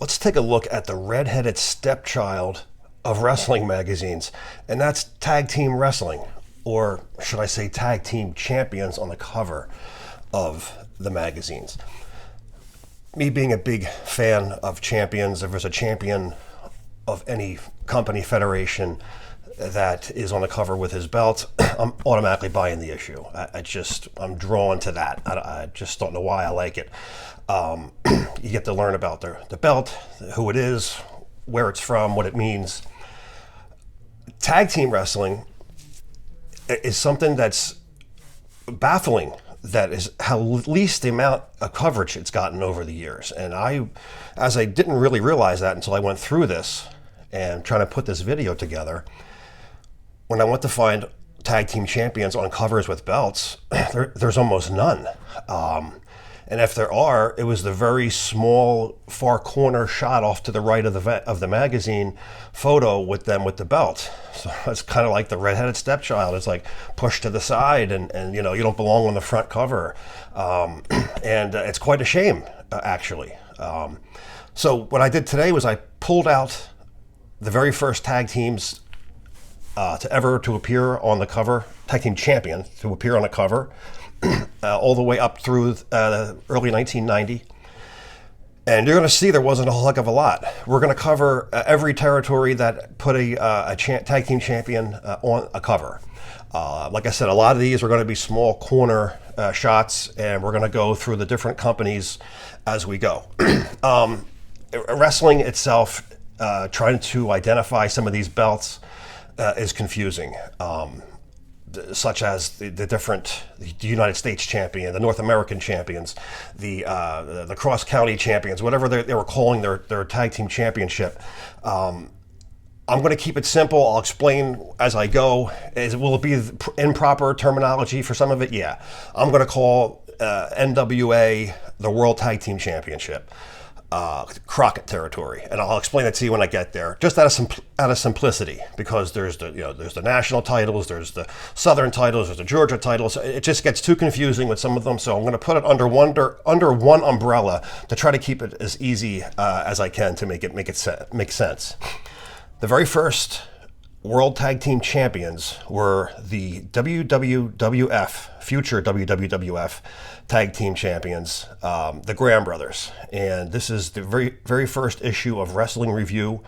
let's take a look at the redheaded stepchild of wrestling magazines, and that's Tag Team Wrestling, or should I say Tag Team Champions on the cover of the magazines. Me being a big fan of champions, if there's a champion of any company, federation that is on the cover with his belt, I'm automatically buying the issue. I'm drawn to that. I just don't know why I like it. You get to learn about the belt, who it is, where it's from, what it means. Tag team wrestling is something that's baffling. That is how least the amount of coverage it's gotten over the years. And I didn't really realize that until I went through this and trying to put this video together. When I went to find tag team champions on covers with belts, there's almost none. And if there are, it was the very small far corner shot off to the right of the magazine photo with them with the belt. So it's kind of like the redheaded stepchild. It's like pushed to the side, and you don't belong on the front cover. And it's quite a shame, actually. So what I did today was I pulled out the very first tag teams to appear on the cover, tag team champion to appear on the cover. All the way up through early 1990. And you're going to see there wasn't a whole heck of a lot. We're going to cover every territory that put a tag team champion on a cover. Like I said, a lot of these are going to be small corner shots, and we're going to go through the different companies as we go. Wrestling itself, trying to identify some of these belts is confusing. Such as the United States champion, the North American champions, the cross-county champions, whatever they were calling their tag team championship. I'm going to keep it simple. I'll explain as I go. Will it be improper terminology for some of it? Yeah. I'm going to call NWA the World Tag Team Championship. Crockett territory, and I'll explain it to you when I get there. Just out of simplicity, because there's the national titles, there's the Southern titles, there's the Georgia titles. It just gets too confusing with some of them, so I'm going to put it under one umbrella to try to keep it as easy as I can to make sense. The very first World Tag Team Champions were the WWWF, future WWWF Tag Team Champions, the Graham Brothers. And this is the very, very first issue of Wrestling Review,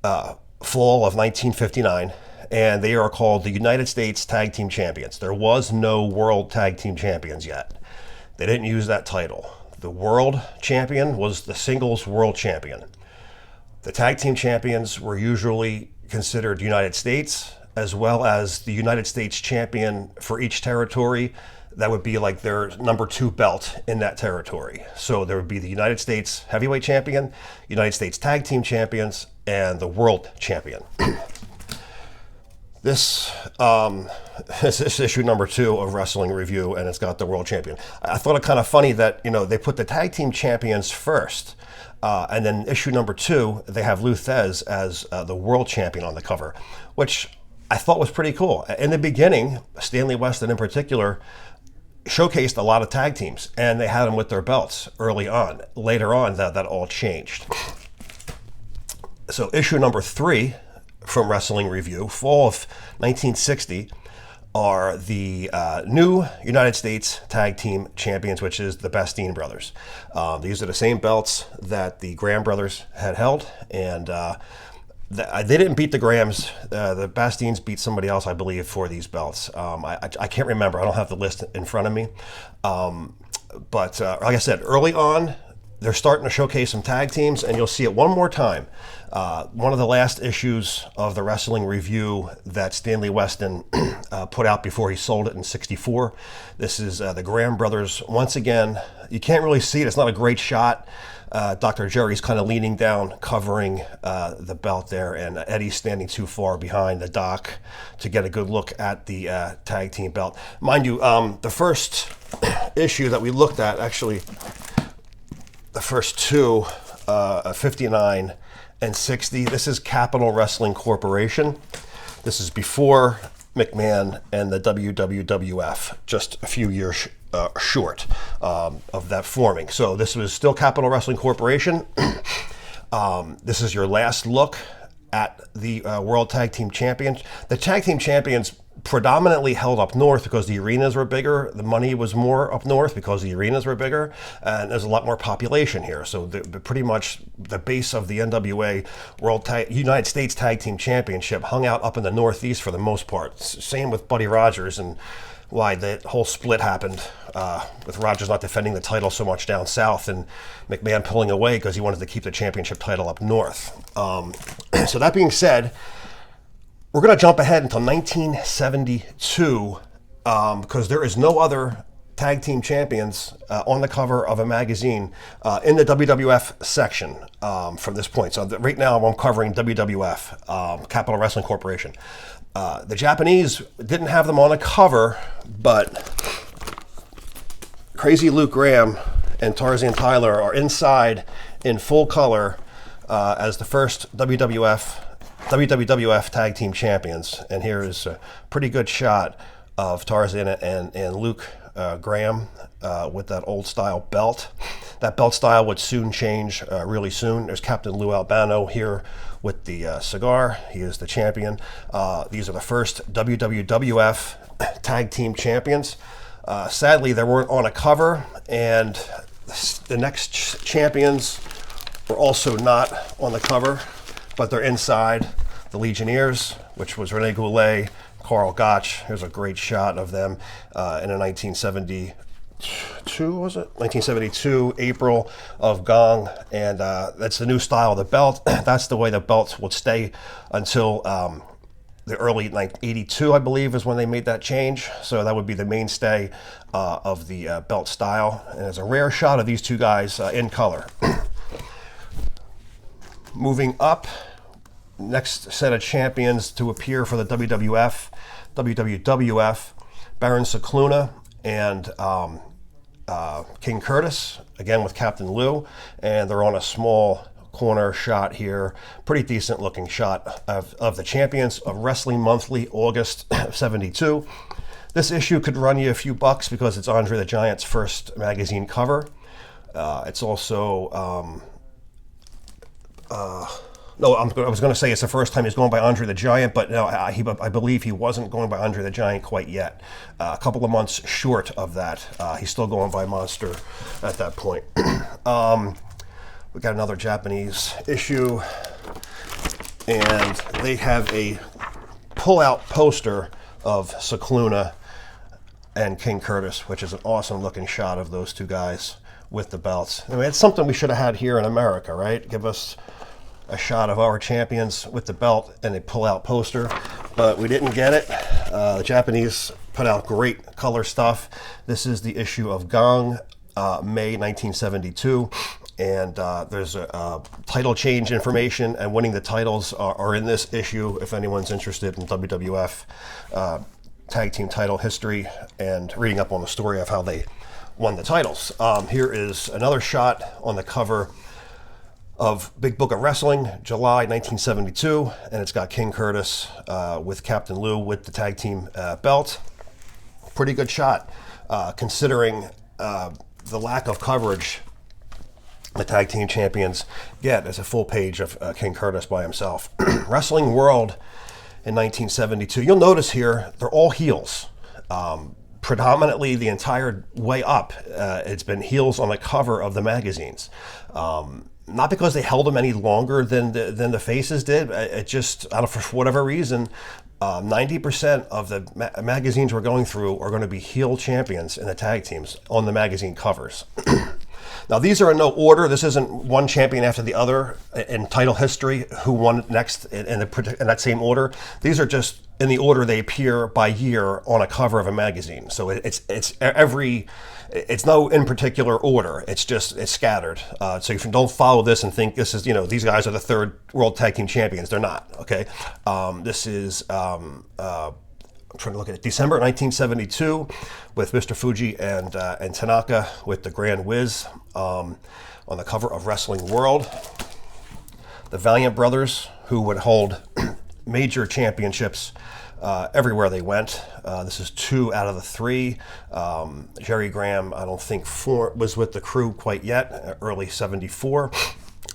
fall of 1959. And they are called the United States Tag Team Champions. There was no World Tag Team Champions yet. They didn't use that title. The World Champion was the singles World Champion. The Tag Team Champions were usually considered United States, as well as the United States champion for each territory. That would be like their number 2 belt in that territory. So there would be the United States heavyweight champion, United States tag team champions, and the world champion. This is issue number 2 of Wrestling Review, and it's got the world champion. I thought it kind of funny that they put the tag team champions first. And then issue number 2, they have Lou Thesz as the world champion on the cover, which I thought was pretty cool. In the beginning, Stanley Weston in particular showcased a lot of tag teams, and they had them with their belts early on. Later on, that all changed. So issue number 3 from Wrestling Review, fall of 1960, are the new United States Tag Team Champions, which is the Bastien Brothers. These are the same belts that the Graham Brothers had held, and they didn't beat the Grahams. The Bastiens beat somebody else, I believe, for these belts. I can't remember. I don't have the list in front of me. But like I said, early on, they're starting to showcase some tag teams, and you'll see it one more time. One of the last issues of the Wrestling Review that Stanley Weston put out before he sold it in '64. This is the Graham Brothers once again. You can't really see it. It's not a great shot. Dr. Jerry's kind of leaning down, covering the belt there, and Eddie's standing too far behind the dock to get a good look at the tag team belt. Mind you, the first issue that we looked at, actually, the first 2, 59 and 60. This is Capital Wrestling Corporation. This is before McMahon and the WWWF, just a few years short of that forming. So this was still Capital Wrestling Corporation. This is your last look at the World Tag Team Champions. The Tag Team Champions predominantly held up north because the arenas were bigger. The money was more up north because the arenas were bigger, and there's a lot more population here. So pretty much the base of the NWA United States Tag Team Championship hung out up in the Northeast for the most part. Same with Buddy Rogers and why the whole split happened with Rogers not defending the title so much down south and McMahon pulling away because he wanted to keep the championship title up north. So that being said, we're going to jump ahead until 1972 because there is no other tag team champions on the cover of a magazine in the WWF section from this point. So right now I'm covering WWF, Capital Wrestling Corporation. The Japanese didn't have them on the cover, but Crazy Luke Graham and Tarzan Tyler are inside in full color as the first WWF Tag Team Champions. And here is a pretty good shot of Tarzan and Luke Graham with that old style belt. That belt style would soon change really soon. There's Captain Lou Albano here with the cigar. He is the champion. These are the first WWF Tag Team Champions. Sadly, they weren't on a cover, and the next champions were also not on the cover, but they're inside. The Legionnaires, which was Rene Goulet, Carl Gotch. Here's a great shot of them in a 1972, was it? 1972, April of Gong, and that's the new style of the belt. That's the way the belt would stay until the early 82, I believe, is when they made that change. So that would be the mainstay of the belt style. And there's a rare shot of these two guys in color. Moving up, next set of champions to appear for the WWF, Baron Cicluna and King Curtis, again with Captain Lou, and they're on a small corner shot here. Pretty decent looking shot of the champions of Wrestling Monthly, August of 72. This issue could run you a few bucks because it's Andre the Giant's first magazine cover. It's also no, I was going to say it's the first time he's going by Andre the Giant, but no, I believe he wasn't going by Andre the Giant quite yet. A couple of months short of that. He's still going by Monster at that point. We got another Japanese issue, and they have a pull-out poster of Cicluna and King Curtis, which is an awesome looking shot of those two guys with the belts. I mean, it's something we should have had here in America, right? Give us a shot of our champions with the belt and a pull-out poster, but we didn't get it. The Japanese put out great color stuff. This is the issue of Gong, May 1972, and there's a title change information, and winning the titles are in this issue if anyone's interested in WWF tag team title history and reading up on the story of how they won the titles. Here is another shot on the cover of Big Book of Wrestling, July 1972, and it's got King Curtis with Captain Lou with the tag team belt. Pretty good shot, considering the lack of coverage the tag team champions get as a full page of King Curtis by himself. Wrestling World in 1972. You'll notice here they're all heels. Predominantly the entire way up, it's been heels on the cover of the magazines. Not because they held them any longer than the faces did. It just, I don't know, for whatever reason, 90% of the magazines we're going through are going to be heel champions in the tag teams on the magazine covers. Now, these are in no order. This isn't one champion after the other in title history who won next in that same order. These are just in the order they appear by year on a cover of a magazine. So it's no in particular order. It's scattered. So if you don't follow this and think this is, these guys are the third World Tag Team Champions, they're not. Okay, this is. I'm trying to look at it. December 1972 with Mr. Fuji and Tanaka with the Grand Wiz on the cover of Wrestling World. The Valiant Brothers, who would hold major championships everywhere they went. This is 2 out of the 3. Jerry Graham, I don't think was with the crew quite yet, early 74.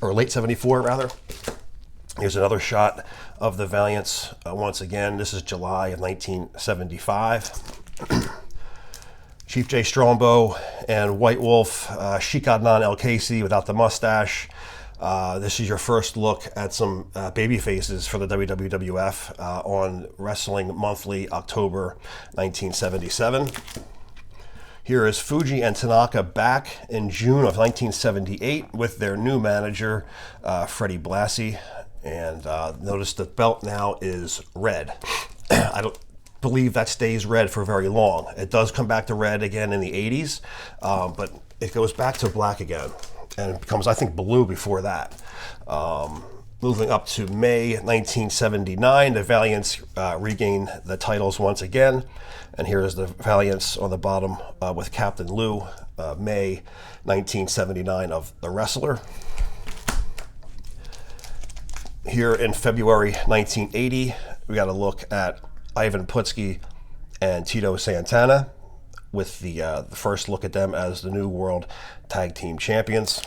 or late 74 rather. Here's another shot of the Valiants. Once again, this is July of 1975. Chief J. Strongbow and White Wolf, Sheik Adnan El Casey without the mustache. This is your first look at some baby faces for the WWWF on Wrestling Monthly, October 1977. Here is Fuji and Tanaka back in June of 1978 with their new manager, Freddie Blassie. And notice the belt now is red. I don't believe that stays red for very long. It does come back to red again in the 80s, but it goes back to black again. And it becomes, I think, blue before that. Moving up to May 1979, the Valiants regain the titles once again. And here is the Valiants on the bottom with Captain Lou, May 1979 of The Wrestler. Here in February 1980, we got a look at Ivan Putski and Tito Santana with the first look at them as the new World Tag Team Champions.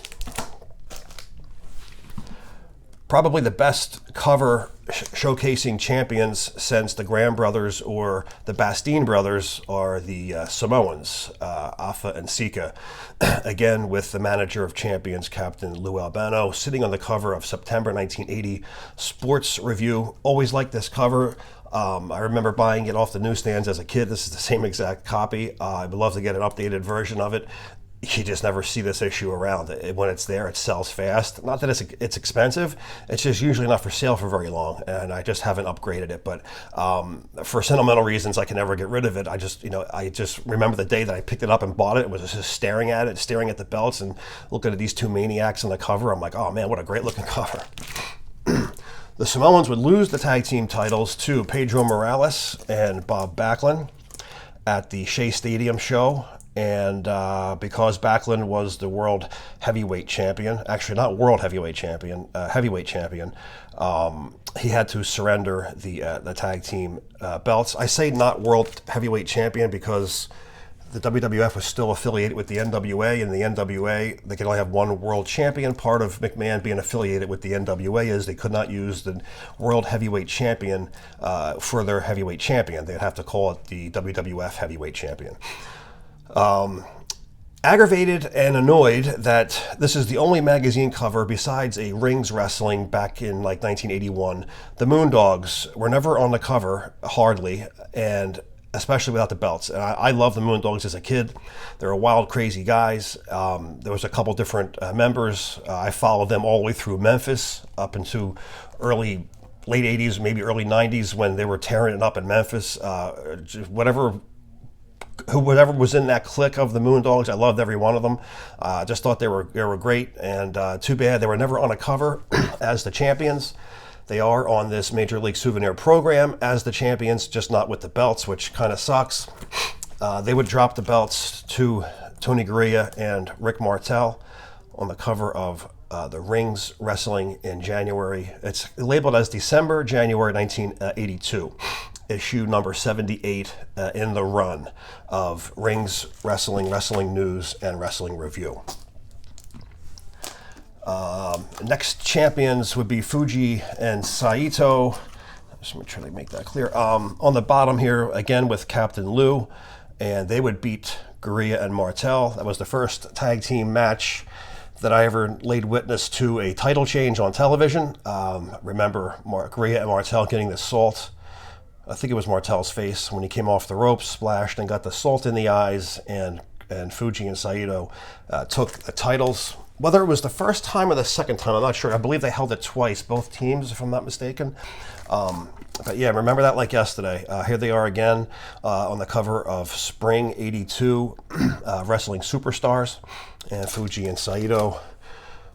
Probably the best cover showcasing champions since the Graham brothers or the Bastien brothers are the Samoans, Afa and Sika. Again, with the manager of champions, Captain Lou Albano, sitting on the cover of September 1980 Sports Review. Always liked this cover. I remember buying it off the newsstands as a kid. This is the same exact copy. I'd love to get an updated version of it. You just never see this issue around. When it's there, it sells fast. Not that it's expensive. It's just usually not for sale for very long, and I just haven't upgraded it. But for sentimental reasons, I can never get rid of it. I just remember the day that I picked it up and bought it. It was just staring at it, staring at the belts, and looking at these two maniacs on the cover. I'm like, oh man, what a great looking cover. The Samoans would lose the tag team titles to Pedro Morales and Bob Backlund at the Shea Stadium show. And because Backlund was the world heavyweight champion, actually not world heavyweight champion, heavyweight champion, he had to surrender the tag team belts. I say not world heavyweight champion because the WWF was still affiliated with the NWA, and the NWA, they could only have one world champion. Part of McMahon being affiliated with the NWA is they could not use the world heavyweight champion for their heavyweight champion. They'd have to call it the WWF heavyweight champion. Aggravated and annoyed that this is the only magazine cover besides a Rings Wrestling back in like 1981. The Moondogs were never on the cover, hardly, and especially without the belts. And I love the Moondogs as a kid. They're wild, crazy guys. There was a couple different members. I followed them all the way through Memphis up into late 80s, maybe early 90s when they were tearing it up in Memphis. Whatever was in that clique of the Moondogs, I loved every one of them. Just thought they were great, and too bad they were never on a cover as the champions. They are on this Major League Souvenir program as the champions, just not with the belts, which kind of sucks. They would drop the belts to Tony Garea and Rick Martel on the cover of the Rings Wrestling in January. It's labeled as January 1982. Issue number 78 in the run of Rings Wrestling, Wrestling News, and Wrestling Review. Next champions would be Fuji and Saito. Just make sure they make that clear. On the bottom here, again with Captain Lou, and they would beat Garea and Martel. That was the first tag team match that I ever laid witness to a title change on television. Remember Garea and Martel getting the salt. I think it was Martel's face when he came off the ropes, splashed, and got the salt in the eyes, and Fuji and Saito took the titles. Whether it was the first time or the second time, I'm not sure. I believe they held it twice, both teams, if I'm not mistaken. But yeah, remember that like yesterday. Here they are again on the cover of Spring 82 Wrestling Superstars. And Fuji and Saito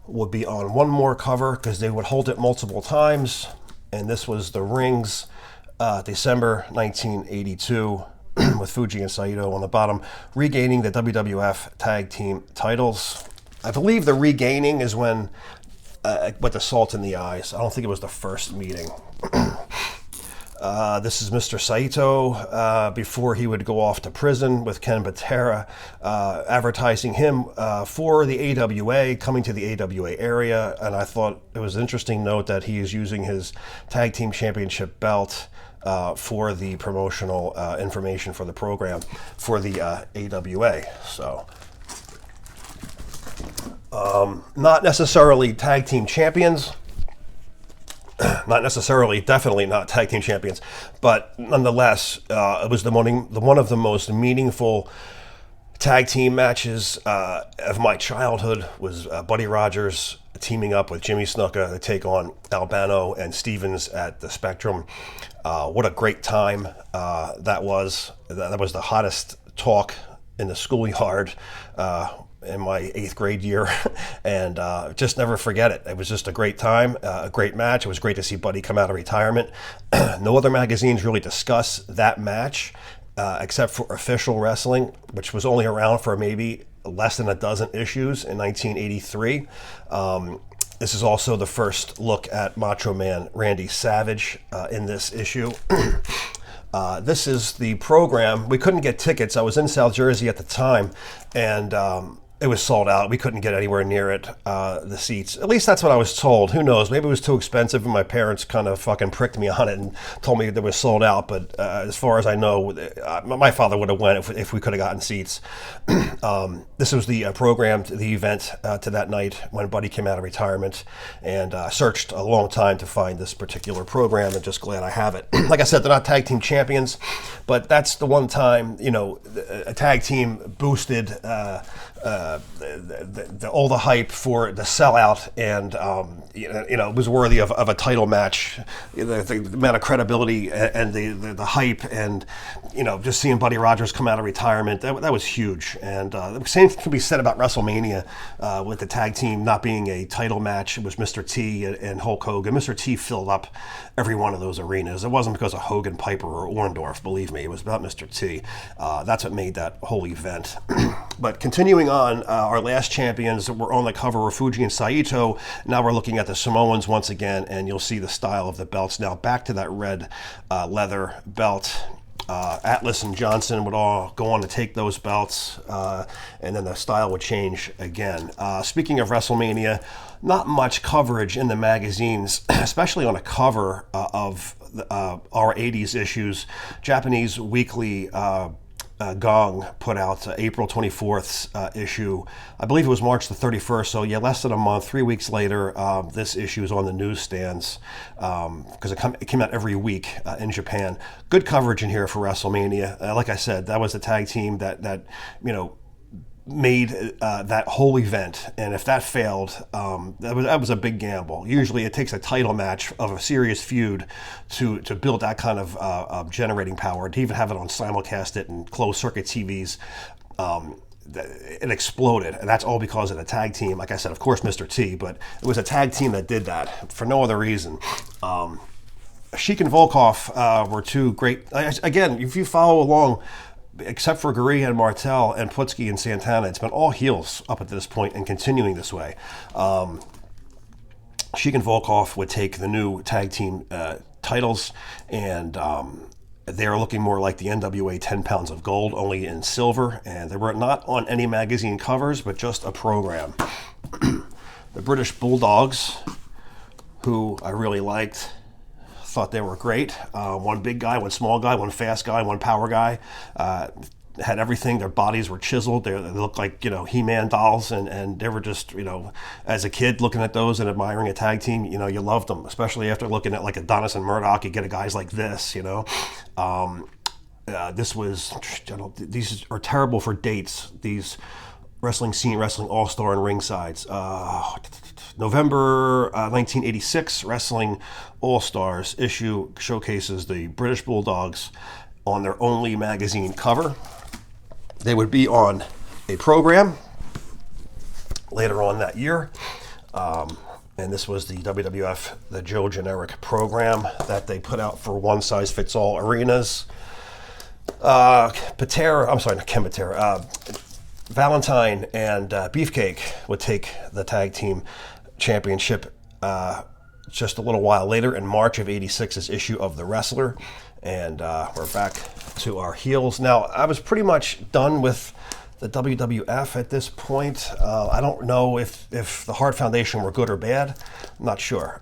would be on one more cover because they would hold it multiple times. And this was the Rings December 1982 with Fuji and Saito on the bottom, regaining the WWF tag team titles. I believe the regaining is when with the salt in the eyes. I don't think it was the first meeting. This is Mr. Saito before he would go off to prison with Ken Patera, advertising him for the AWA, coming to the AWA area. And I thought it was an interesting note that he is using his tag team championship belt for the promotional information for the program for the AWA. So not necessarily tag team champions, not necessarily, definitely not tag team champions, but nonetheless, it was one of the most meaningful tag team matches of my childhood. Was Buddy Rogers teaming up with Jimmy Snuka to take on Albano and Stevens at the Spectrum. What a great time that was. That was the hottest talk in the schoolyard in my 8th grade year, and just never forget it. It was just a great time, a great match. It was great to see Buddy come out of retirement. No other magazines really discuss that match except for Official Wrestling, which was only around for maybe less than a dozen issues in 1983. This is also the first look at Macho Man Randy Savage in this issue. This is the program. We couldn't get tickets. I was in South Jersey at the time, and it was sold out. We couldn't get anywhere near it, the seats. At least that's what I was told. Who knows? Maybe it was too expensive, and my parents kind of fucking pricked me on it and told me that it was sold out. But as far as I know, my father would have went if we could have gotten seats. This was the program, the event to that night when Buddy came out of retirement, and searched a long time to find this particular program, and just glad I have it. Like I said, they're not tag team champions, but that's the one time, a tag team boosted all the hype for the sellout, and it was worthy of a title match. The amount of credibility and the hype, and just seeing Buddy Rogers come out of retirement, that was huge. And the same can be said about WrestleMania with the tag team not being a title match. It was Mr. T and Hulk Hogan. Mr. T filled up every one of those arenas. It wasn't because of Hogan, Piper, or Orndorff, believe me. It was about Mr. T. That's what made that whole event. But continuing on, our last champions were on the cover of Fuji and Saito. Now we're looking at the Samoans once again, and you'll see the style of the belts. Now back to that red leather belt. Atlas and Johnson would all go on to take those belts, and then the style would change again. Speaking of WrestleMania, not much coverage in the magazines, especially on a cover of our 80s issues. Japanese Weekly Gong put out April 24th issue. I believe it was March the 31st, so yeah, less than a month. 3 weeks later, this issue is on the newsstands because it came out every week in Japan. Good coverage in here for WrestleMania. Like I said, that was the tag team that made that whole event, and if that failed, that was a big gamble. Usually it takes a title match of a serious feud to build that kind of generating power, to even have it on simulcast it and closed circuit TVs. It exploded, and that's all because of the tag team. Like I said, of course, Mr. T, but it was a tag team that did that for no other reason. Sheik and Volkov were two great. Again, if you follow along, except for Gurria and Martel and Putski and Santana, it's been all heels up at this point and continuing this way. Sheik and Volkov would take the new tag team titles, and they're looking more like the NWA 10 Pounds of Gold, only in silver, and they were not on any magazine covers, but just a program. The British Bulldogs, who I really liked, thought they were great. One big guy, one small guy, one fast guy, one power guy. Had everything. Their bodies were chiseled. They looked like, He-Man dolls, and they were just, as a kid looking at those and admiring a tag team, you loved them, especially after looking at like Adonis and Murdoch. You get guys like this, this was, these are terrible for dates. These Wrestling Scene, Wrestling All-Star, and Ringsides. November 1986, Wrestling All-Stars issue showcases the British Bulldogs on their only magazine cover. They would be on a program later on that year. And this was the WWF, the Joe Generic program that they put out for one-size-fits-all arenas. Ken Patera. Valentine and Beefcake would take the tag team championship just a little while later in March of '86's issue of The Wrestler, and we're back to our heels. Now, I was pretty much done with the WWF at this point. I don't know if the Hart Foundation were good or bad. I'm not sure.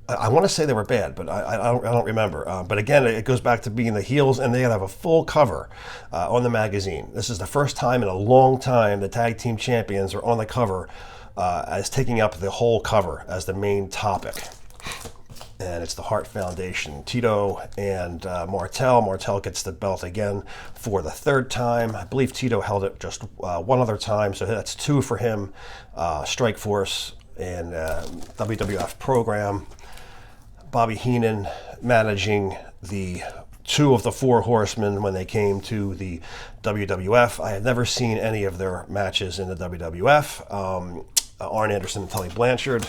I want to say they were bad, but I don't remember. But again, it goes back to being the heels, and they have a full cover on the magazine. This is the first time in a long time the tag team champions are on the cover as taking up the whole cover as the main topic. And it's the Hart Foundation. Tito and Martel. Martel gets the belt again for the third time. I believe Tito held it just one other time, so that's 2 for him. Strike Force and WWF program. Bobby Heenan managing the 2 of the 4 horsemen when they came to the WWF. I had never seen any of their matches in the WWF. Arn Anderson and Tully Blanchard.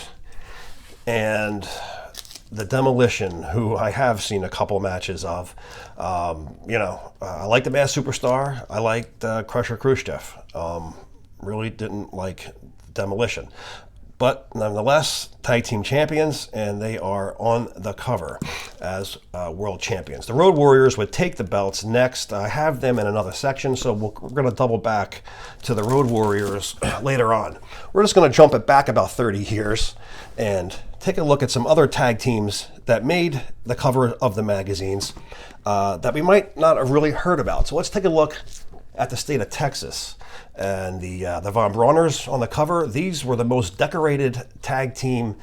And the Demolition, who I have seen a couple matches of. I like the Masked Superstar. I liked Crusher Khrushchev. Really didn't like Demolition. But nonetheless, tag team champions, and they are on the cover as world champions. The Road Warriors would take the belts next. I have them in another section, so we're going to double back to the Road Warriors later on. We're just going to jump it back about 30 years and take a look at some other tag teams that made the cover of the magazines that we might not have really heard about. So let's take a look at the state of Texas. And the Von Brauners on the cover. These were the most decorated tag team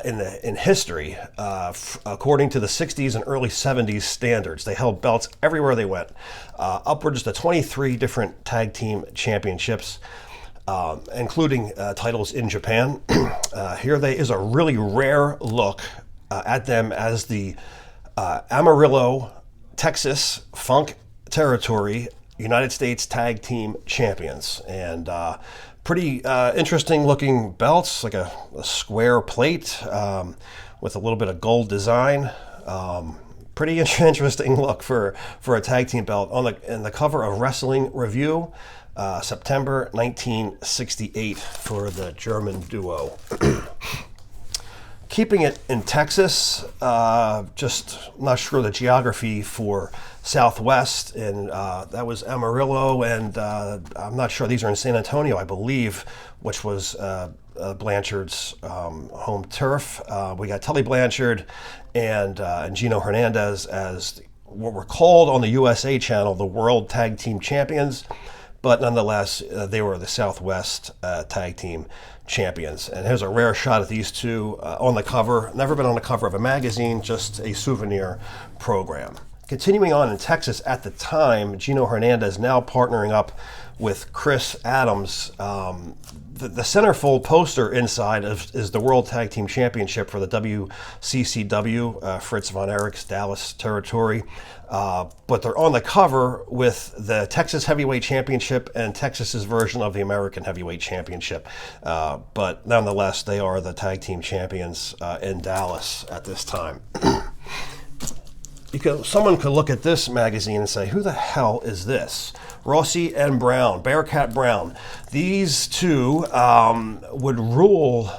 in history, according to the 60s and early 70s standards. They held belts everywhere they went, upwards to 23 different tag team championships, including titles in Japan. Here is a really rare look at them as the Amarillo, Texas Funk Territory United States Tag Team Champions. And pretty interesting looking belts, like a square plate with a little bit of gold design. Pretty interesting look for a tag team belt in the cover of Wrestling Review, September 1968 for the German duo. Keeping it in Texas, just not sure the geography for Southwest, and that was Amarillo, and I'm not sure, these are in San Antonio, I believe, which was Blanchard's home turf. We got Tully Blanchard and Gino Hernandez as what were called on the USA channel the World Tag Team Champions, but nonetheless, they were the Southwest Tag Team Champions. And here's a rare shot of these two on the cover. Never been on the cover of a magazine, just a souvenir program. Continuing on in Texas at the time, Gino Hernandez now partnering up with Chris Adams. The centerfold poster inside is the World Tag Team Championship for the WCCW, Fritz Von Erich's Dallas territory. But they're on the cover with the Texas Heavyweight Championship and Texas's version of the American Heavyweight Championship. But nonetheless, they are the tag team champions in Dallas at this time. Someone could look at this magazine and say, who the hell is this? Rossi and Brown, Bearcat Brown. These two would rule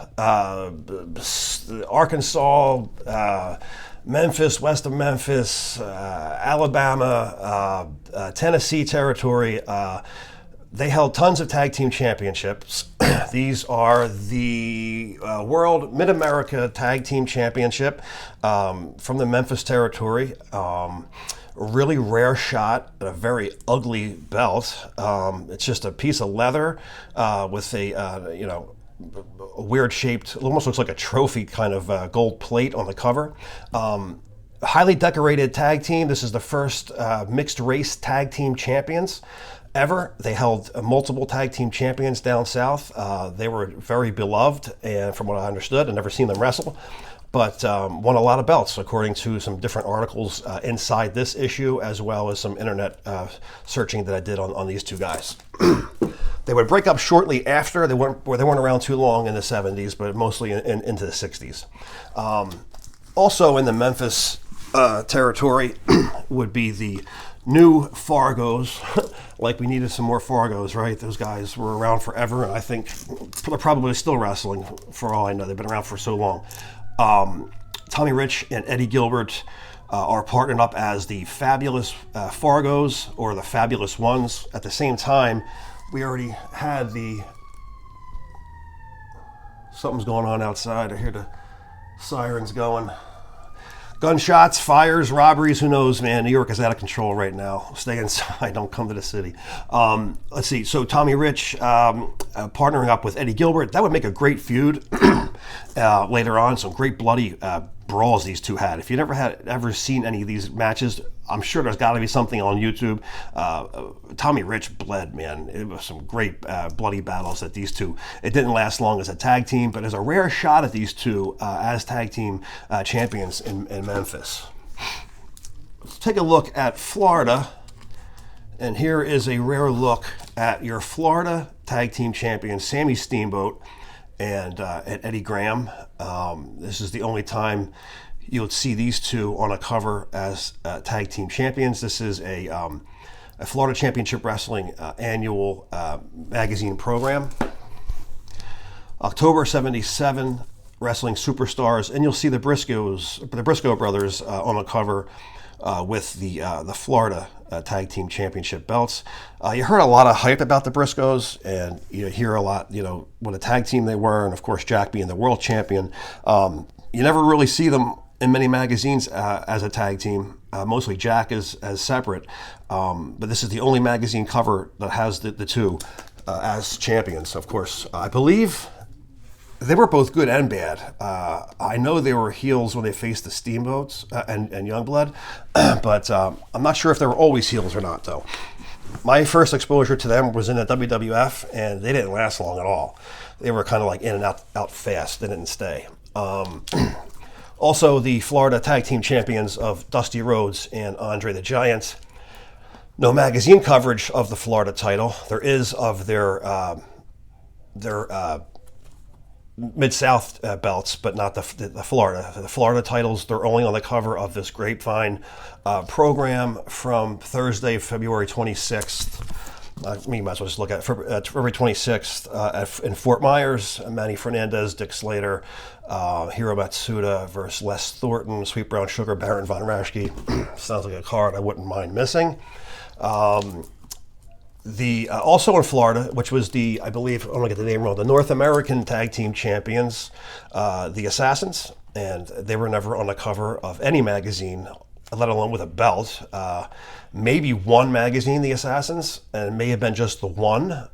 Arkansas, Memphis, west of Memphis, Alabama, Tennessee territory. They held tons of tag team championships. These are the World Mid-America Tag Team Championship from the Memphis territory. Really rare shot, a very ugly belt. It's just a piece of leather with a weird shaped, it almost looks like a trophy kind of gold plate on the cover. Highly decorated tag team. This is the first mixed race tag team champions ever. They held multiple tag team champions down south. They were very beloved, and from what I understood, I've never seen them wrestle, but won a lot of belts according to some different articles inside this issue, as well as some internet searching that I did on these two guys. They would break up shortly after. They weren't around too long in the 70s, but mostly into the 60s. Also in the Memphis territory would be the new Fargos. Like, we needed some more Fargos, right? Those guys were around forever, and I think they're probably still wrestling for all I know. They've been around for so long. Tommy Rich and Eddie Gilbert are partnered up as the Fabulous Fargos, or the Fabulous Ones. At the same time, we already had the... Something's going on outside. I hear the sirens going. Gunshots, fires, robberies, who knows, man. New York is out of control right now. Stay inside, don't come to the city. Let's see, so Tommy Rich partnering up with Eddie Gilbert, that would make a great feud later on. Some great bloody brawls these two had. If you ever seen any of these matches, I'm sure there's got to be something on YouTube. Tommy Rich bled, man. It was some great bloody battles that these two. It didn't last long as a tag team, but there's a rare shot at these two as tag team champions in Memphis. Let's take a look at Florida, and here is a rare look at your Florida tag team champions, Sammy Steamboat and Eddie Graham. This is the only time you'll see these two on a cover as tag team champions. This is a Florida Championship Wrestling annual magazine program. October '77, Wrestling Superstars, and you'll see the Briscoe brothers on the cover with the Florida Tag Team Championship belts. You heard a lot of hype about the Briscoes, and you hear a lot, what a tag team they were, and of course Jack being the world champion. You never really see them in many magazines as a tag team. Mostly Jack is as separate, but this is the only magazine cover that has the two as champions. Of course, I believe they were both good and bad. I know they were heels when they faced the Steamboats and Youngblood, but I'm not sure if they were always heels or not, though. My first exposure to them was in the WWF, and they didn't last long at all. They were kind of like in and out fast. They didn't stay. Also, the Florida Tag Team Champions of Dusty Rhodes and Andre the Giant. No magazine coverage of the Florida title. There is of their Mid-South belts, but not the Florida. The Florida titles, they're only on the cover of this Grapevine program from Thursday, February 26th. You might as well just look at February 26th in Fort Myers. Manny Fernandez, Dick Slater, Hiro Matsuda versus Les Thornton, Sweet Brown Sugar, Baron Von Raschke. Sounds like a card I wouldn't mind missing. Also in Florida, which was I believe, I'm going to get the name wrong, the North American Tag Team Champions, the Assassins, and they were never on the cover of any magazine, let alone with a belt. Maybe one magazine, the Assassins, and it may have been just the one.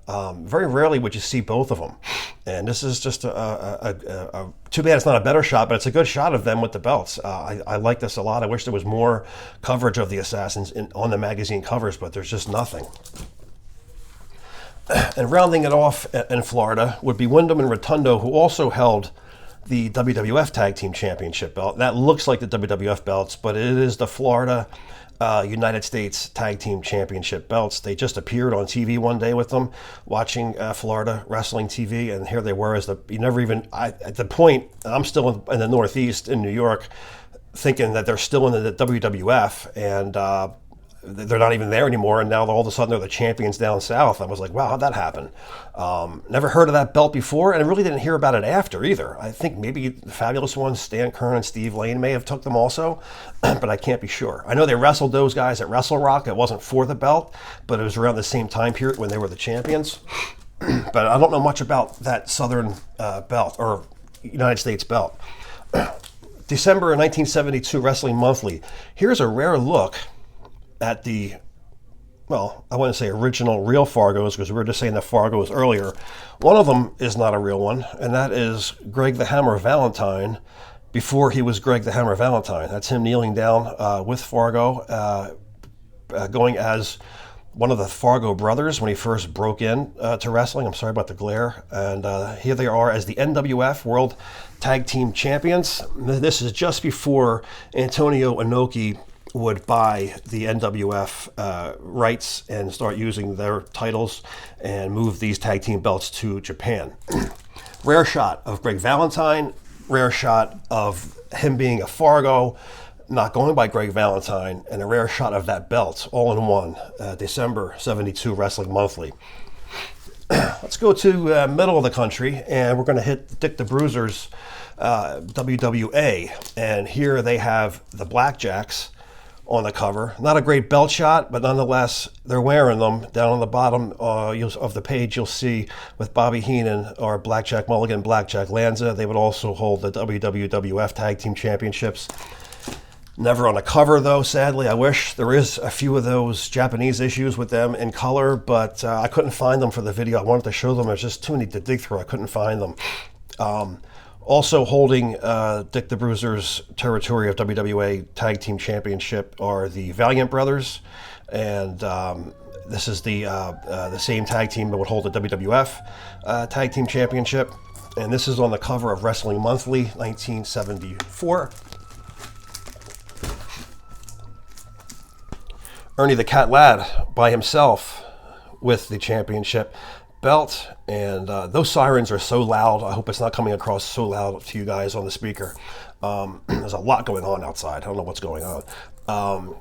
Very rarely would you see both of them. And this is just too bad it's not a better shot, but it's a good shot of them with the belts. I like this a lot. I wish there was more coverage of the Assassins on the magazine covers, but there's just nothing. And rounding it off in Florida would be Wyndham and Rotundo, who also held the WWF Tag Team Championship belt. That looks like the WWF belts, but it is the Florida United States Tag Team Championship belts. They just appeared on TV one day with them, watching Florida Wrestling TV, and here they were at the point, I'm still in the Northeast in New York, thinking that they're still in the WWF, and they're not even there anymore, and now all of a sudden they're the champions down south. I was like, wow, how'd that happen? Never heard of that belt before, and I really didn't hear about it after either. I think maybe the Fabulous Ones, Stan Kern and Steve Lane, may have took them also, but I can't be sure. I know they wrestled those guys at Wrestle Rock. It wasn't for the belt, but it was around the same time period when they were the champions. But I don't know much about that Southern belt, or United States belt. December of 1972, Wrestling Monthly. Here's a rare look at I wouldn't say original real Fargos, because we were just saying the Fargos earlier. One of them is not a real one, and that is Greg the Hammer Valentine before he was Greg the Hammer Valentine. That's him kneeling down with Fargo, going as one of the Fargo brothers when he first broke in to wrestling. I'm sorry about the glare. And here they are as the NWF World Tag Team Champions. This is just before Antonio Inoki would buy the NWF rights and start using their titles and move these tag team belts to Japan. Rare shot of Greg Valentine, rare shot of him being a Fargo, not going by Greg Valentine, and a rare shot of that belt, all in one, December 72 Wrestling Monthly. Let's go to middle of the country, and we're going to hit Dick the Bruiser's WWA. And here they have the Blackjacks on the cover. Not a great belt shot, but nonetheless, they're wearing them. Down on the bottom of the page, you'll see with Bobby Heenan or Blackjack Mulligan, Blackjack Lanza. They would also hold the WWWF Tag Team Championships. Never on the cover, though, sadly. I wish. There is a few of those Japanese issues with them in color, but I couldn't find them for the video. I wanted to show them. There's just too many to dig through. I couldn't find them. Also holding Dick the Bruiser's territory of WWA Tag Team Championship are the Valiant Brothers, and this is the same tag team that would hold the WWF Tag Team Championship, and this is on the cover of Wrestling Monthly, 1974. Ernie the Cat Ladd by himself with the championship belt, and those sirens are so loud. I hope it's not coming across so loud to you guys on the speaker. There's a lot going on outside. I don't know what's going on.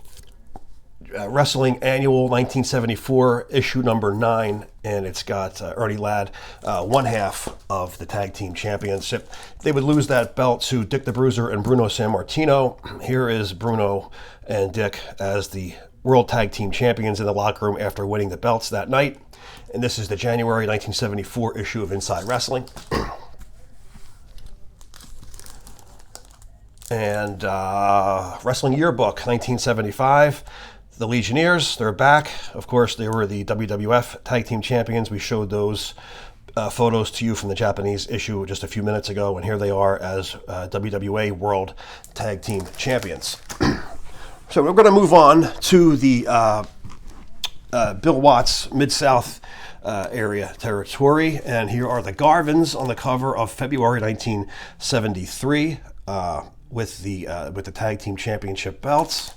Wrestling Annual 1974, issue number 9, and it's got Ernie Ladd, one half of the Tag Team Championship. They would lose that belt to Dick the Bruiser and Bruno Sammartino. Here is Bruno and Dick as the World Tag Team Champions in the locker room after winning the belts that night. And this is the January 1974 issue of Inside Wrestling. And Wrestling Yearbook, 1975. The Legionnaires, they're back. Of course, they were the WWF Tag Team Champions. We showed those photos to you from the Japanese issue just a few minutes ago. And here they are as WWA World Tag Team Champions. So we're going to move on to the Bill Watts Mid-South area territory, and here are the Garvins on the cover of February 1973 with the Tag Team Championship belts.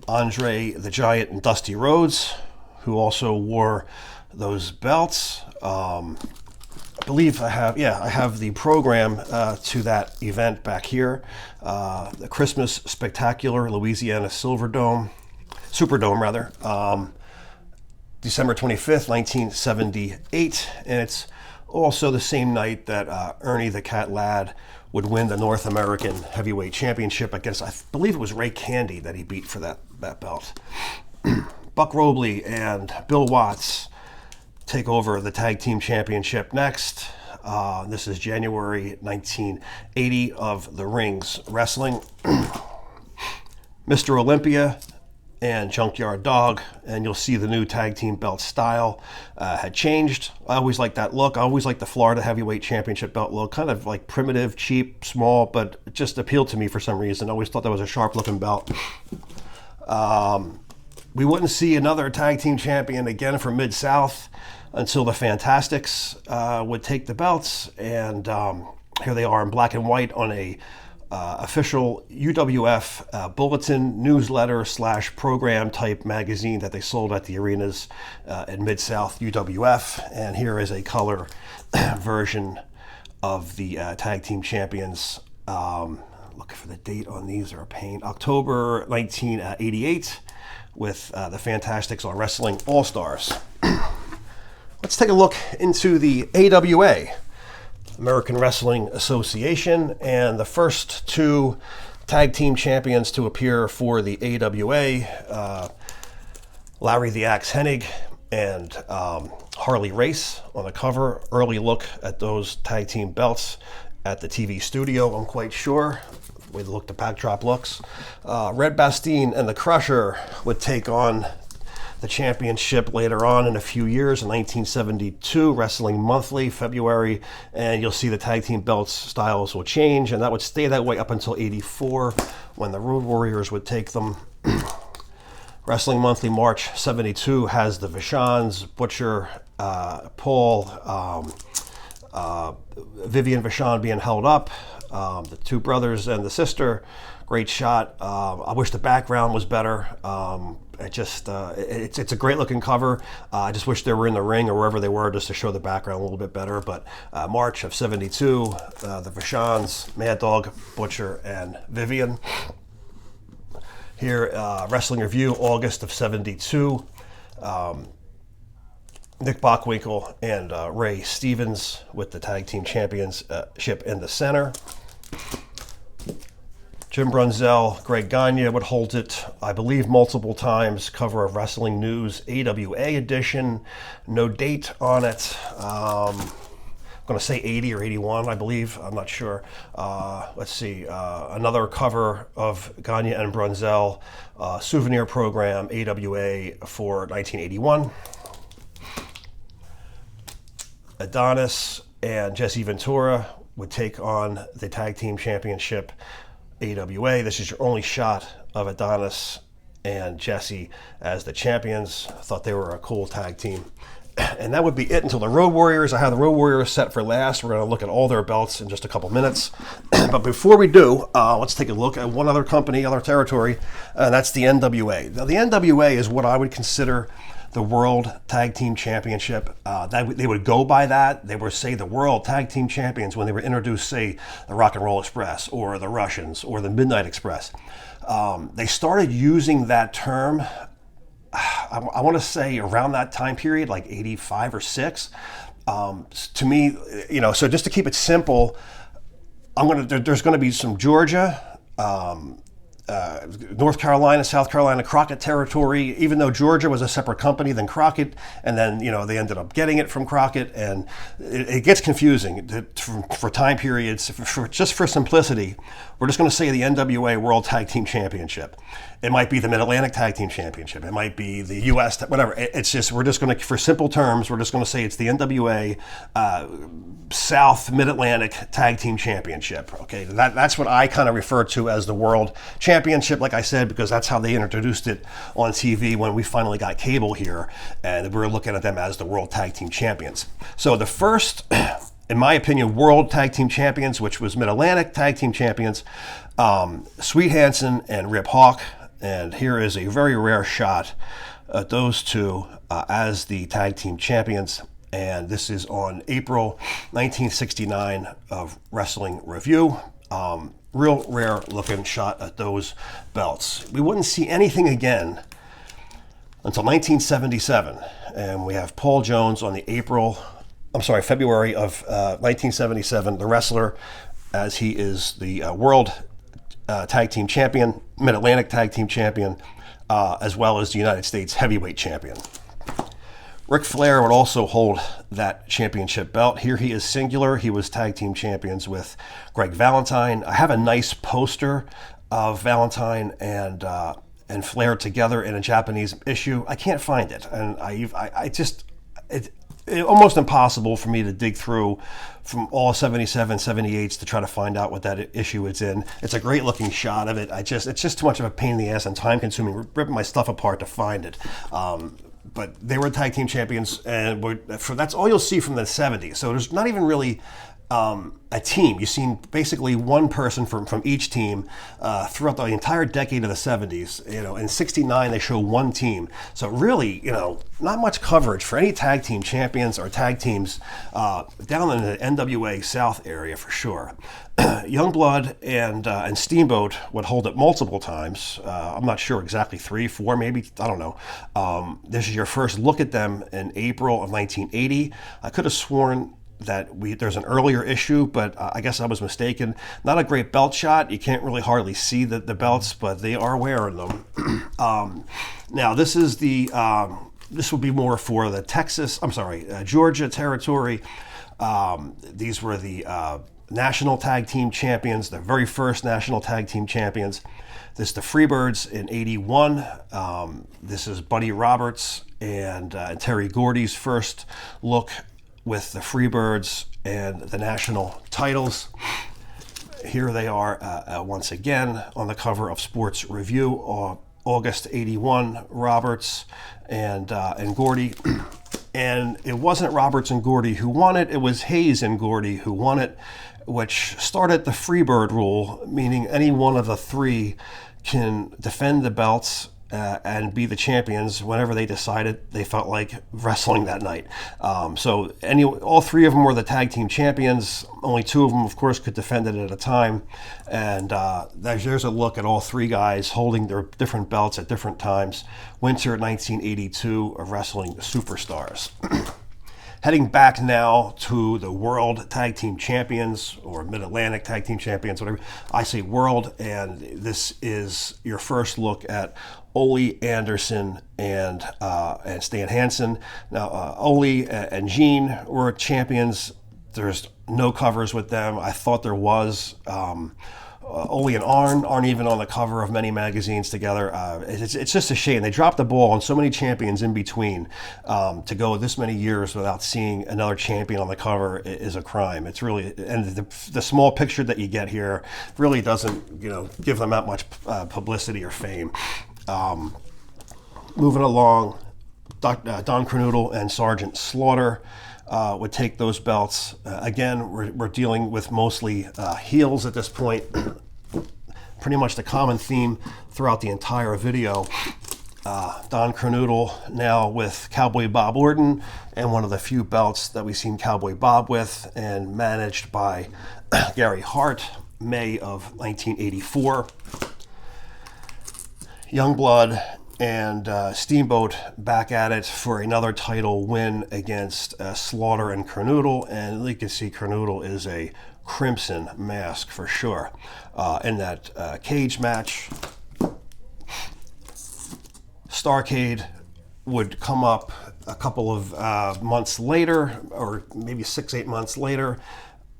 Andre the Giant and Dusty Rhodes, who also wore those belts. I believe I have the program to that event back here. The Christmas Spectacular, Louisiana Superdome, December 25th, 1978. And it's also the same night that Ernie the Cat Ladd would win the North American Heavyweight Championship against, I believe it was Ray Candy that he beat for that belt. Buck Robley and Bill Watts take over the Tag Team Championship next. This is January 1980 of the Rings Wrestling. Mr. Olympia and Junkyard Dog, and you'll see the new tag team belt style had changed. I always liked that look. I always liked the Florida Heavyweight Championship belt look, kind of like primitive, cheap, small, but it just appealed to me for some reason. I always thought that was a sharp looking belt. We wouldn't see another tag team champion again from Mid-South until the Fantastics would take the belts, and here they are in black and white on a official UWF bulletin newsletter / program type magazine that they sold at the arenas in Mid-South UWF. And here is a color version of the tag team champions. Looking for the date on these, are a pain. October 1988 with the Fantastics on Wrestling All-Stars. Let's take a look into the AWA, American Wrestling Association, and the first two tag team champions to appear for the AWA, Larry the Axe Hennig and Harley Race on the cover. Early look at those tag team belts at the TV studio, I'm quite sure. The way the backdrop looks. Red Bastien and the Crusher would take on the championship later on in a few years in 1972, Wrestling Monthly, February, and you'll see the tag team belts styles will change, and that would stay that way up until 84 when the Road Warriors would take them. Wrestling Monthly, March 72 has the Vachons, Butcher, Paul, Vivian Vachon being held up, the two brothers and the sister. Great shot. I wish the background was better. It's a great looking cover. I just wish they were in the ring or wherever they were just to show the background a little bit better. But March of 72, the Vachons, Mad Dog, Butcher, and Vivian. Here, Wrestling Review, August of 72. Nick Bockwinkel and Ray Stevens with the tag team championship in the center. Jim Brunzell, Greg Gagne would hold it, I believe, multiple times. Cover of Wrestling News, AWA edition. No date on it. I'm going to say 80 or 81, I believe. I'm not sure. Let's see. Another cover of Gagne and Brunzell, souvenir program, AWA for 1981. Adonis and Jesse Ventura would take on the tag team championship, AWA. This is your only shot of Adonis and Jesse as the champions. I thought they were a cool tag team. And that would be it until the Road Warriors. I have the Road Warriors set for last. We're going to look at all their belts in just a couple minutes. But before we do, let's take a look at one other company, other territory, and that's the NWA. Now, the NWA is what I would consider the World Tag Team Championship. They would go by that. They would say the World Tag Team Champions when they were introduced, say, the Rock and Roll Express or the Russians or the Midnight Express. They started using that term, I want to say around that time period, like 85 or 6. To me, so just to keep it simple, there's going to be some Georgia, North Carolina, South Carolina, Crockett territory, even though Georgia was a separate company than Crockett, and then, they ended up getting it from Crockett, and it gets confusing for time periods. Just for simplicity, we're just going to say the NWA World Tag Team Championship. It might be the Mid-Atlantic Tag Team Championship. It might be the U.S., whatever. We're just going to, for simple terms, we're just going to say it's the NWA South Mid-Atlantic Tag Team Championship. Okay, that's what I kind of refer to as the World Championship, like I said, because that's how they introduced it on TV when we finally got cable here, and we were looking at them as the World Tag Team Champions. So the first, in my opinion, World Tag Team Champions, which was Mid-Atlantic Tag Team Champions, Sweet Hansen and Rip Hawk. And here is a very rare shot at those two as the tag team champions. And this is on April 1969 of Wrestling Review. Real rare looking shot at those belts. We wouldn't see anything again until 1977. And we have Paul Jones on the February of 1977, the wrestler, as he is the World Tag Team Champion, Mid-Atlantic Tag Team Champion, as well as the United States Heavyweight Champion. Ric Flair would also hold that championship belt. Here he is singular. He was Tag Team Champions with Greg Valentine. I have a nice poster of Valentine and Flair together in a Japanese issue. I can't find it, and it's almost impossible for me to dig through from all 77, 78s to try to find out what that issue it's in. It's a great looking shot of it. It's just too much of a pain in the ass and time consuming, ripping my stuff apart to find it. But they were tag team champions, and that's all you'll see from the 70s. So there's not even really a team. You've seen basically one person from each team throughout the entire decade of the 70s. In 69 they show one team. So really, not much coverage for any tag team champions or tag teams down in the NWA South area for sure. Youngblood and Steamboat would hold it multiple times. I'm not sure exactly, 3, 4, maybe, I don't know. This is your first look at them in April of 1980. I could have sworn that there's an earlier issue, but I guess I was mistaken. Not a great belt shot. You can't really hardly see the belts, but they are wearing them. Now this is this would be more for the Georgia territory. These were the National Tag Team Champions, the very first National Tag Team Champions. This is the Freebirds in 81. This is Buddy Roberts and Terry Gordy's first look with the Freebirds and the national titles. Here they are once again on the cover of Sports Review, August 81, Roberts and Gordy. And it wasn't Roberts and Gordy who won it, it was Hayes and Gordy who won it, which started the Freebird rule, meaning any one of the three can defend the belts and be the champions whenever they decided they felt like wrestling that night. All three of them were the tag team champions. Only two of them, of course, could defend it at a time. And there's a look at all three guys holding their different belts at different times. Winter 1982 of Wrestling Superstars. Heading back now to the World Tag Team Champions, or Mid-Atlantic Tag Team Champions, whatever. I say World, and this is your first look at Ole Anderson and Stan Hansen. Now, Ole and Gene were champions. There's no covers with them. I thought there was. Ole and Arn aren't even on the cover of many magazines together. It's just a shame. They dropped the ball on so many champions in between. To go this many years without seeing another champion on the cover is a crime. It's really, and the small picture that you get here really doesn't, give them that much publicity or fame. Moving along, Don Kernodle and Sergeant Slaughter would take those belts. Again, we're dealing with mostly heels at this point. Pretty much the common theme throughout the entire video. Don Kernodle now with Cowboy Bob Orton, and one of the few belts that we've seen Cowboy Bob with, and managed by Gary Hart, May of 1984. Youngblood and Steamboat back at it for another title win against Slaughter and Kernodle, and you can see Kernodle is a crimson mask for sure. In that cage match, Starrcade would come up a couple of months later, or maybe 6-8 months later.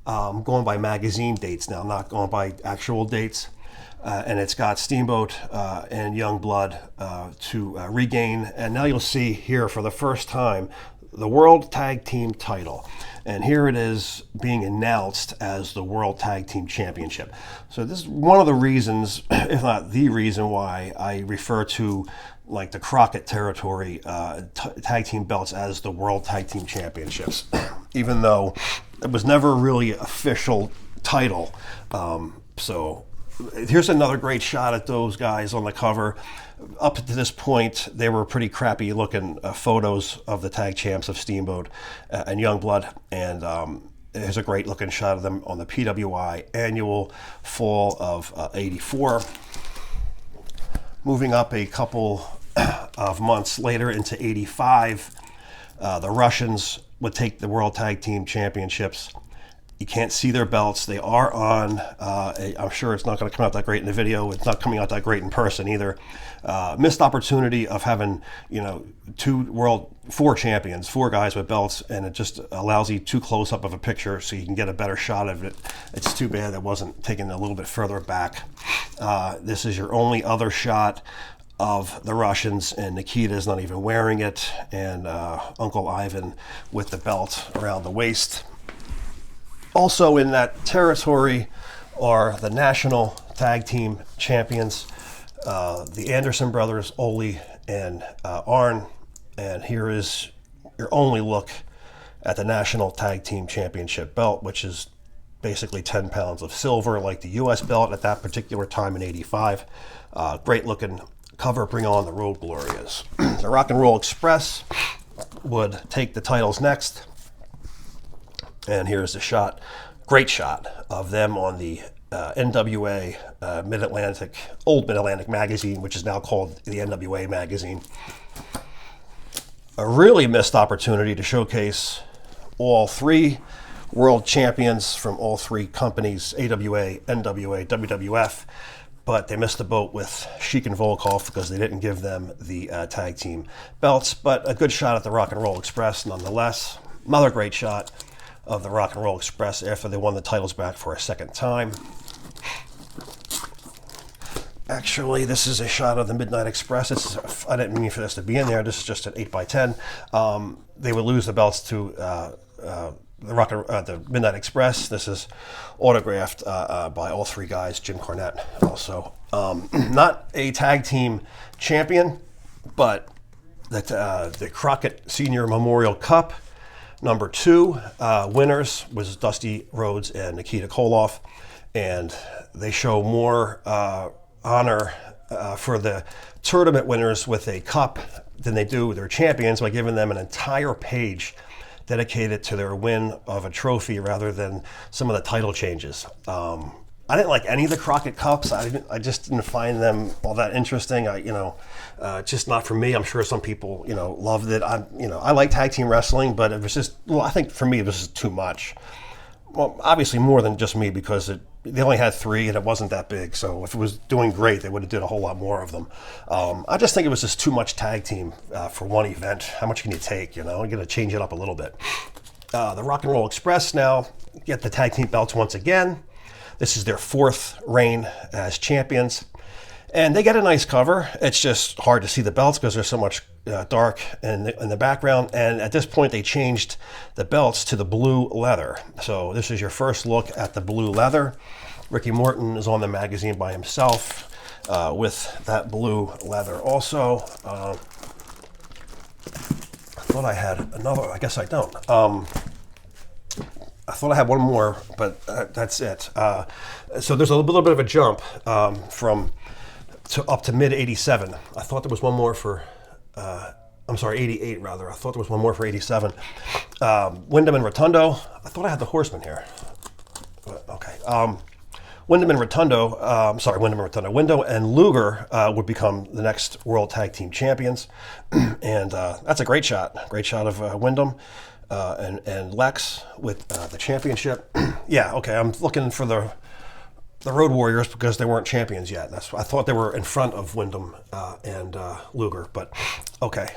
Going by magazine dates now, not going by actual dates. And it's got Steamboat and Youngblood to regain. And now you'll see here for the first time the World Tag Team title. And here it is being announced as the World Tag Team Championship. So this is one of the reasons, if not the reason, why I refer to like the Crockett territory tag team belts as the World Tag Team Championships, even though it was never really official title. So here's another great shot at those guys on the cover. Up to this point, they were pretty crappy looking photos of the tag champs of Steamboat and Youngblood. And here's a great looking shot of them on the PWI annual fall of 84. Moving up a couple of months later into 85, the Russians would take the World Tag Team Championships. You can't see their belts. They are on. I'm sure it's not going to come out that great in the video. It's not coming out that great in person either. Missed opportunity of having, four champions, four guys with belts, and it just allows you too close up of a picture so you can get a better shot of it. It's too bad that wasn't taken a little bit further back. This is your only other shot of the Russians, and Nikita's not even wearing it, and Uncle Ivan with the belt around the waist. Also in that territory are the National Tag Team Champions, the Anderson brothers, Ole and Arn. And here is your only look at the National Tag Team Championship belt, which is basically 10 pounds of silver, like the U.S. belt at that particular time in 85. Great looking cover, Bring On the Road Glorias. The Rock and Roll Express would take the titles next. And here's the shot, great shot of them on the NWA Mid-Atlantic, old Mid-Atlantic magazine, which is now called the NWA magazine. A really missed opportunity to showcase all three world champions from all three companies, AWA, NWA, WWF, but they missed the boat with Sheik and Volkov because they didn't give them the tag team belts. But a good shot at the Rock and Roll Express nonetheless. Another great shot of the Rock and Roll Express after they won the titles back for a second time. Actually, this is a shot of the Midnight Express. I didn't mean for this to be in there. This is just an 8x10. They would lose the belts to the Midnight Express. This is autographed by all three guys. Jim Cornette also. Not a tag team champion, but the Crockett Senior Memorial Cup. Number 2 winners was Dusty Rhodes and Nikita Koloff, and they show more honor for the tournament winners with a cup than they do their champions by giving them an entire page dedicated to their win of a trophy rather than some of the title changes. I didn't like any of the Crockett Cups. I just didn't find them all that interesting. Just not for me. I'm sure some people, loved it. I like tag team wrestling, but it was just, I think for me, it was just too much. Well, obviously more than just me because they only had 3 and it wasn't that big. So if it was doing great, they would have did a whole lot more of them. I just think it was just too much tag team for one event. How much can you take? You got to change it up a little bit. The Rock and Roll Express now get the tag team belts once again. This is their 4th reign as champions. And they get a nice cover. It's just hard to see the belts because there's so much dark in the background. And at this point, they changed the belts to the blue leather. So this is your first look at the blue leather. Ricky Morton is on the magazine by himself with that blue leather also. I thought I had another. I guess I don't. I thought I had one more, but that's it. So there's a little bit of a jump from up to mid-87. I thought there was one more for, 88 rather. I thought there was one more for 87. Wyndham and Rotundo. I thought I had the Horseman here. Okay. Wyndham and Rotundo, Wyndham and Luger would become the next World Tag Team Champions. And that's a great shot. Great shot of Wyndham. And Lex with the championship. Yeah, okay, I'm looking for the Road Warriors because they weren't champions yet. I thought they were in front of Wyndham and Luger, but okay.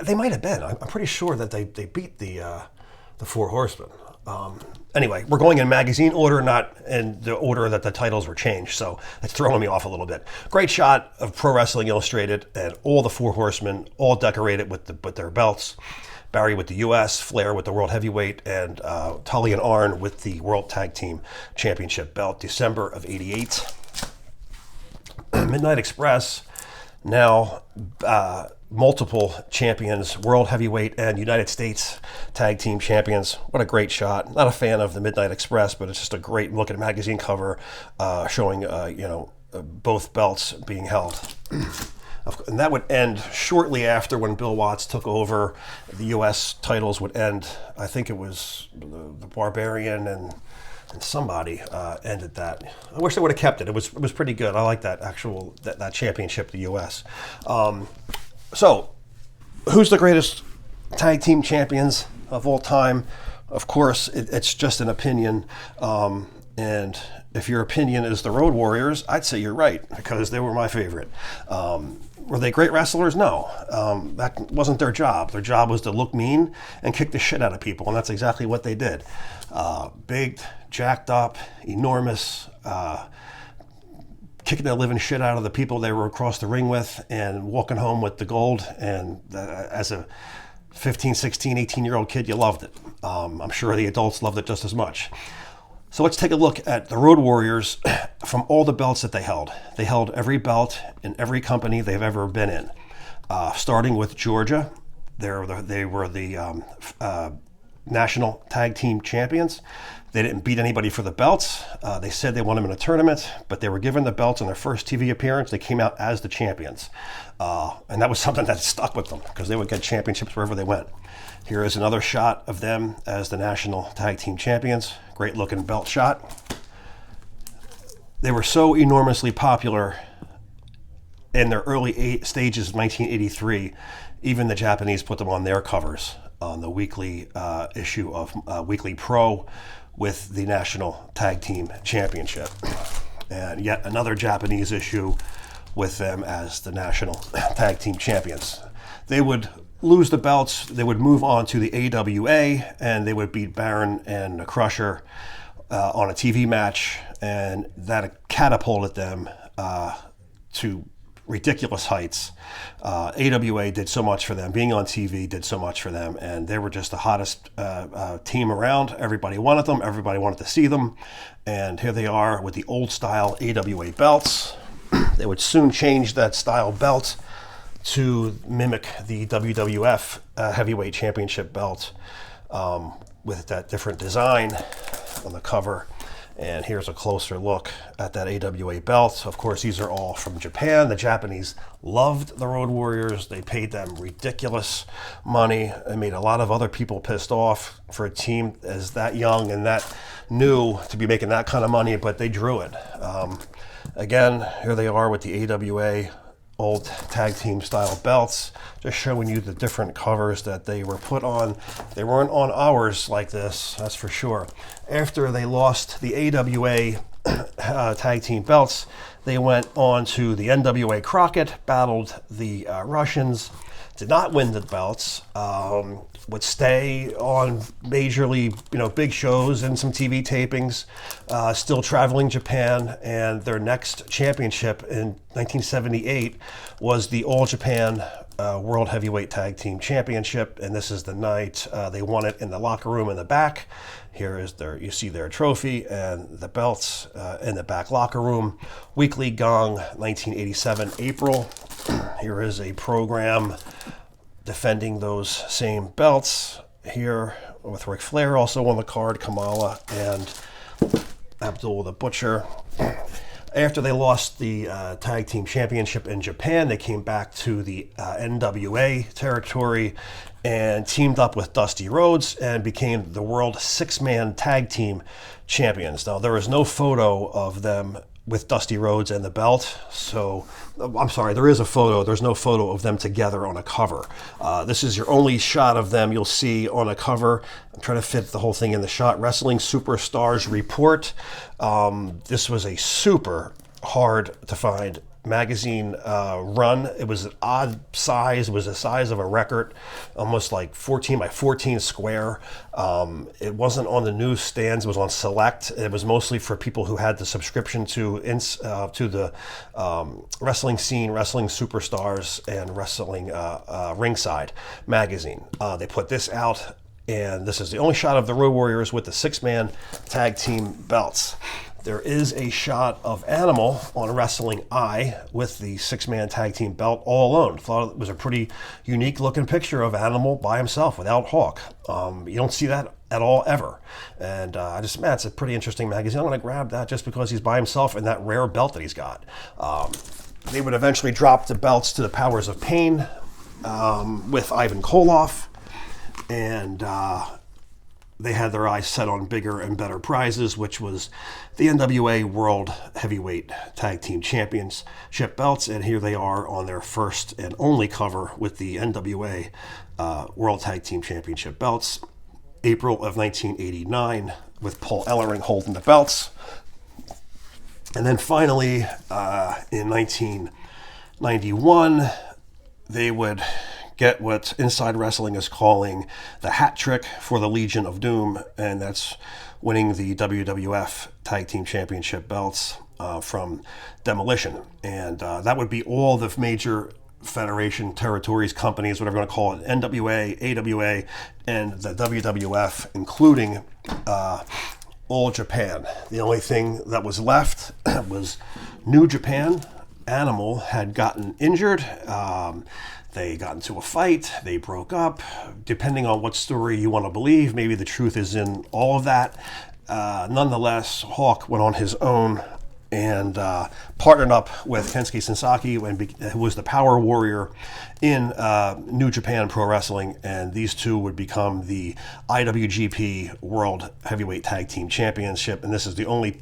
They might have been. I'm pretty sure that they beat the 4 Horsemen. Anyway, we're going in magazine order, not in the order that the titles were changed, so it's throwing me off a little bit. Great shot of Pro Wrestling Illustrated and all the 4 Horsemen, all decorated with their belts. Barry with the U.S., Flair with the World Heavyweight, and Tully and Arn with the World Tag Team Championship belt, December of '88. Midnight Express, now multiple champions, World Heavyweight and United States Tag Team Champions. What a great shot. Not a fan of the Midnight Express, but it's just a great look at a magazine cover showing, both belts being held. And that would end shortly after when Bill Watts took over. The U.S. titles would end. I think it was the Barbarian and somebody ended that. I wish they would have kept it. It was pretty good. I like that that championship, the U.S. So, who's the greatest tag team champions of all time? Of course, it's just an opinion. And if your opinion is the Road Warriors, I'd say you're right because they were my favorite. Were they great wrestlers? No. That wasn't their job. Their job was to look mean and kick the shit out of people, and that's exactly what they did. Big, jacked up, enormous, kicking the living shit out of the people they were across the ring with and walking home with the gold. And as a 15, 16, 18-year-old kid, you loved it. I'm sure the adults loved it just as much. So let's take a look at the Road Warriors from all the belts that they held. They held every belt in every company they've ever been in. Starting with Georgia, they were the National Tag Team Champions. They didn't beat anybody for the belts. They said they won them in a tournament, but they were given the belts on their first TV appearance. They came out as the champions. And that was something that stuck with them because they would get championships wherever they went. Here is another shot of them as the National Tag Team Champions. Great looking belt shot. They were so enormously popular in their early stages of 1983, even the Japanese put them on their covers on the weekly issue of Weekly Pro with the National Tag Team Championship. And yet another Japanese issue with them as the National Tag Team Champions. They would lose the belts, they would move on to the AWA, and they would beat Baron and Crusher on a TV match, and that catapulted them to ridiculous heights. AWA did so much for them. Being on TV did so much for them, and they were just the hottest team around. Everybody wanted them. Everybody wanted to see them, and here they are with the old-style AWA belts. They would soon change that style belt to mimic the WWF Heavyweight Championship belt with that different design on the cover. And here's a closer look at that AWA belt. Of course, these are all from Japan. The Japanese loved the Road Warriors. They paid them ridiculous money. It made a lot of other people pissed off for a team as that young and that new to be making that kind of money, but they drew it. Again, here they are with the AWA old tag team style belts, just showing you the different covers that they were put on. They weren't on ours like this, that's for sure. After they lost the AWA tag team belts, they went on to the NWA Crockett, battled the Russians, did not win the belts, would stay on majorly, big shows and some TV tapings, still traveling Japan, and their next championship in 1978 was the All Japan World Heavyweight Tag Team Championship, and this is the night they won it in the locker room in the back. Here is you see their trophy and the belts in the back locker room. Weekly Gong, 1987, April. Here is a program defending those same belts here with Ric Flair also on the card, Kamala and Abdul the Butcher. After they lost the tag team championship in Japan, they came back to the NWA territory and teamed up with Dusty Rhodes and became the world six-man tag team champions. Now, there is no photo of them with Dusty Rhodes and the belt. So, I'm sorry, there is a photo. There's no photo of them together on a cover. This is your only shot of them you'll see on a cover. I'm trying to fit the whole thing in the shot. Wrestling Superstars Report. This was a super hard to find magazine run. It was an odd size. It was the size of a record, almost like 14 by 14 square. It wasn't on the newsstands. It was on Select. It was mostly for people who had the subscription to the Wrestling Scene, Wrestling Superstars, and Wrestling Ringside magazine. They put this out, and this is the only shot of the Road Warriors with the six-man tag team belts. There is a shot of Animal on Wrestling Eye with the six-man tag team belt all alone. Thought it was a pretty unique looking picture of Animal by himself without Hawk. You don't see that at all ever. And it's a pretty interesting magazine. I'm going to grab that just because he's by himself and that rare belt that he's got. They would eventually drop the belts to the Powers of Pain with Ivan Koloff. And they had their eyes set on bigger and better prizes, which was the NWA World Heavyweight Tag Team Championship belts. And here they are on their first and only cover with the NWA World Tag Team Championship belts. April of 1989, with Paul Ellering holding the belts. And then finally, in 1991, they would get what Inside Wrestling is calling the hat trick for the Legion of Doom, and that's winning the WWF Tag Team Championship belts from Demolition. And that would be all the major federation, territories, companies, whatever you want to call it, NWA, AWA, and the WWF, including All Japan. The only thing that was left was New Japan. Animal had gotten injured. They got into a fight. They broke up. Depending on what story you want to believe, maybe the truth is in all of that. Nonetheless, Hawk went on his own and partnered up with Kensuke Sasaki, who was the power warrior in New Japan Pro Wrestling, and these two would become the IWGP World Heavyweight Tag Team Championship, and this is the only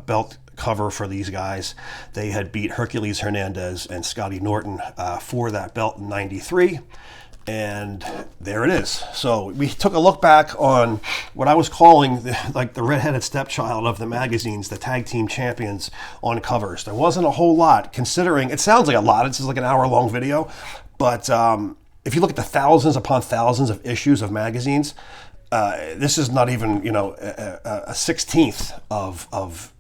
belt cover for these guys. They had beat Hercules Hernandez and Scotty Norton for that belt in '93. And there it is. So we took a look back on what I was calling the redheaded stepchild of the magazines, the tag team champions on covers. There wasn't a whole lot, considering it sounds like a lot. It's just like an hour-long video. But if you look at the thousands upon thousands of issues of magazines, this is not even a 16th of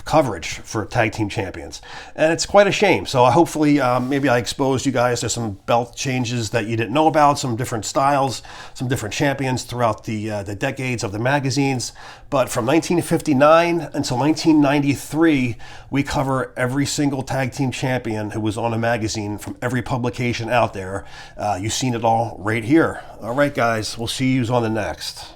coverage for tag team champions, and it's quite a shame. So hopefully maybe I exposed you guys to some belt changes that you didn't know about, some different styles, some different champions throughout the decades of the magazines. But from 1959 until 1993, we cover every single tag team champion who was on a magazine from every publication out there. You've seen it all right here. All right, guys, we'll see you on the next.